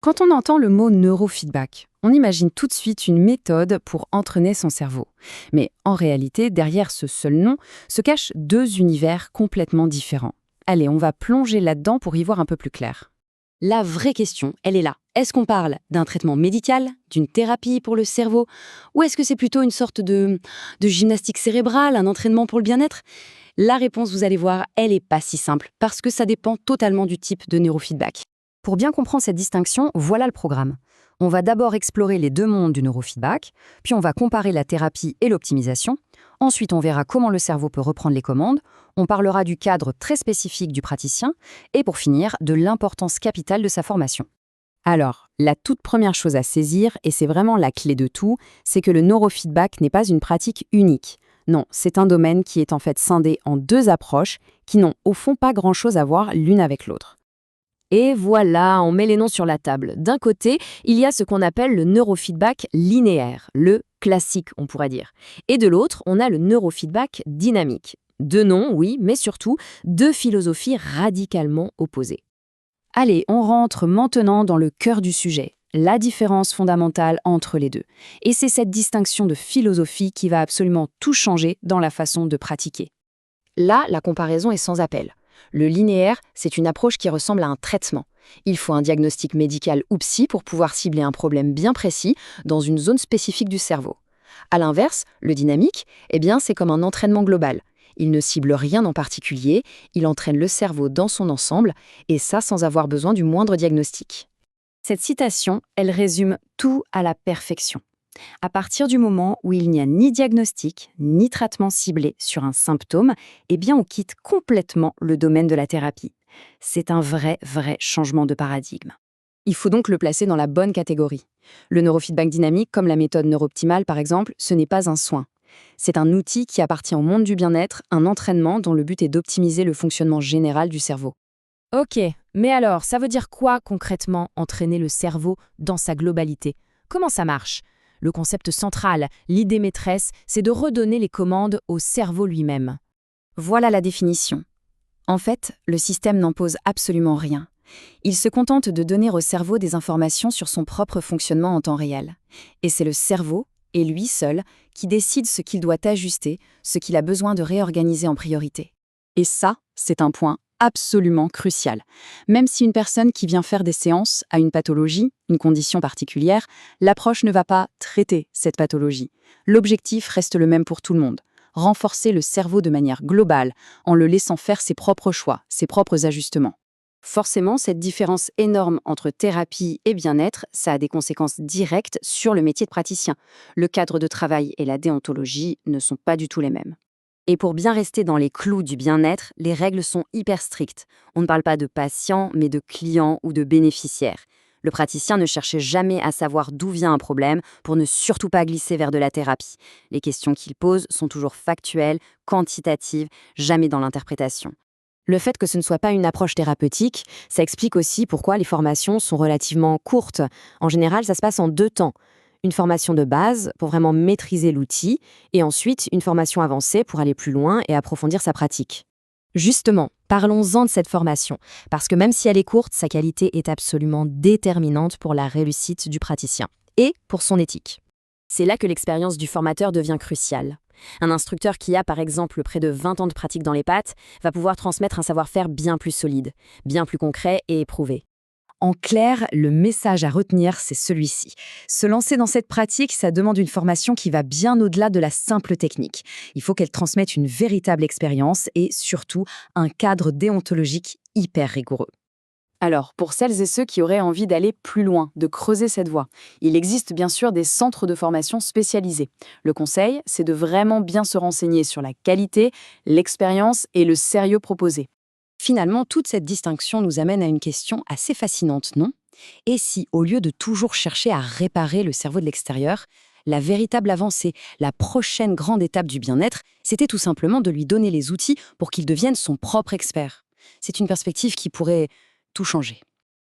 Quand on entend le mot neurofeedback, on imagine tout de suite une méthode pour entraîner son cerveau. Mais en réalité, derrière ce seul nom, se cachent deux univers complètement différents. Allez, on va plonger là-dedans pour y voir un peu plus clair. La vraie question, elle est là. Est-ce qu'on parle d'un traitement médical, d'une thérapie pour le cerveau, ou est-ce que c'est plutôt une sorte de gymnastique cérébrale, un entraînement pour le bien-être? La réponse, vous allez voir, elle n'est pas si simple, parce que ça dépend totalement du type de neurofeedback. Pour bien comprendre cette distinction, voilà le programme. On va d'abord explorer les deux mondes du neurofeedback, puis on va comparer la thérapie et l'optimisation. Ensuite, on verra comment le cerveau peut reprendre les commandes. On parlera du cadre très spécifique du praticien. Et pour finir, de l'importance capitale de sa formation. Alors, la toute première chose à saisir, et c'est vraiment la clé de tout, c'est que le neurofeedback n'est pas une pratique unique. Non, c'est un domaine qui est en fait scindé en deux approches qui n'ont au fond pas grand-chose à voir l'une avec l'autre. Et voilà, on met les noms sur la table. D'un côté, il y a ce qu'on appelle le neurofeedback linéaire, le classique, on pourrait dire. Et de l'autre, on a le neurofeedback dynamique. Deux noms, oui, mais surtout deux philosophies radicalement opposées. Allez, on rentre maintenant dans le cœur du sujet, la différence fondamentale entre les deux. Et c'est cette distinction de philosophie qui va absolument tout changer dans la façon de pratiquer. Là, la comparaison est sans appel. Le linéaire, c'est une approche qui ressemble à un traitement. Il faut un diagnostic médical ou psy pour pouvoir cibler un problème bien précis dans une zone spécifique du cerveau. À l'inverse, le dynamique, eh bien, c'est comme un entraînement global. Il ne cible rien en particulier, il entraîne le cerveau dans son ensemble, et ça sans avoir besoin du moindre diagnostic. Cette citation, elle résume tout à la perfection. À partir du moment où il n'y a ni diagnostic, ni traitement ciblé sur un symptôme, eh bien on quitte complètement le domaine de la thérapie. C'est un vrai changement de paradigme. Il faut donc le placer dans la bonne catégorie. Le neurofeedback dynamique, comme la méthode neurooptimale par exemple, ce n'est pas un soin. C'est un outil qui appartient au monde du bien-être, un entraînement dont le but est d'optimiser le fonctionnement général du cerveau. Ok, mais alors, ça veut dire quoi concrètement entraîner le cerveau dans sa globalité? Comment ça marche? Le concept central, l'idée maîtresse, c'est de redonner les commandes au cerveau lui-même. Voilà la définition. En fait, le système n'en pose absolument rien. Il se contente de donner au cerveau des informations sur son propre fonctionnement en temps réel. Et c'est le cerveau, et lui seul, qui décide ce qu'il doit ajuster, ce qu'il a besoin de réorganiser en priorité. Et ça, c'est un point absolument crucial. Même si une personne qui vient faire des séances a une pathologie, une condition particulière, l'approche ne va pas traiter cette pathologie. L'objectif reste le même pour tout le monde. Renforcer le cerveau de manière globale, en le laissant faire ses propres choix, ses propres ajustements. Forcément, cette différence énorme entre thérapie et bien-être, ça a des conséquences directes sur le métier de praticien. Le cadre de travail et la déontologie ne sont pas du tout les mêmes. Et pour bien rester dans les clous du bien-être, les règles sont hyper strictes. On ne parle pas de patients, mais de clients ou de bénéficiaires. Le praticien ne cherche jamais à savoir d'où vient un problème pour ne surtout pas glisser vers de la thérapie. Les questions qu'il pose sont toujours factuelles, quantitatives, jamais dans l'interprétation. Le fait que ce ne soit pas une approche thérapeutique, ça explique aussi pourquoi les formations sont relativement courtes. En général, ça se passe en 2 temps. Une formation de base pour vraiment maîtriser l'outil et ensuite une formation avancée pour aller plus loin et approfondir sa pratique. Justement, parlons-en de cette formation, parce que même si elle est courte, sa qualité est absolument déterminante pour la réussite du praticien et pour son éthique. C'est là que l'expérience du formateur devient cruciale. Un instructeur qui a par exemple près de 20 ans de pratique dans les pattes va pouvoir transmettre un savoir-faire bien plus solide, bien plus concret et éprouvé. En clair, le message à retenir, c'est celui-ci. Se lancer dans cette pratique, ça demande une formation qui va bien au-delà de la simple technique. Il faut qu'elle transmette une véritable expérience et surtout un cadre déontologique hyper rigoureux. Alors, pour celles et ceux qui auraient envie d'aller plus loin, de creuser cette voie, il existe bien sûr des centres de formation spécialisés. Le conseil, c'est de vraiment bien se renseigner sur la qualité, l'expérience et le sérieux proposé. Finalement, toute cette distinction nous amène à une question assez fascinante, non? Et si, au lieu de toujours chercher à réparer le cerveau de l'extérieur, la véritable avancée, la prochaine grande étape du bien-être, c'était tout simplement de lui donner les outils pour qu'il devienne son propre expert? C'est une perspective qui pourrait tout changer.